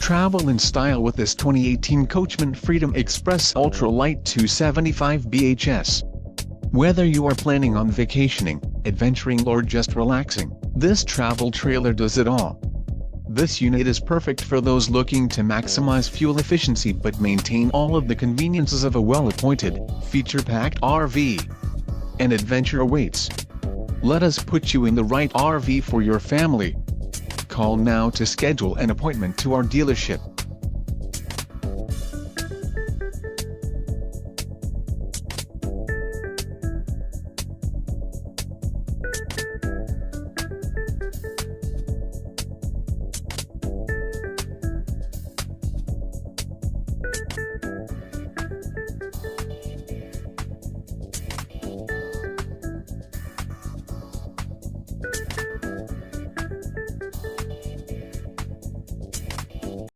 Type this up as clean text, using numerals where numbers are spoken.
Travel in style with this 2018 Coachmen Freedom Express Lite 275BHS. Whether you are planning on vacationing, adventuring or just relaxing, this travel trailer does it all. This unit is perfect for those looking to maximize fuel efficiency but maintain all of the conveniences of a well-appointed, feature-packed RV. An adventure awaits. Let us put you in the right RV for your family. Call now to schedule an appointment to our dealership.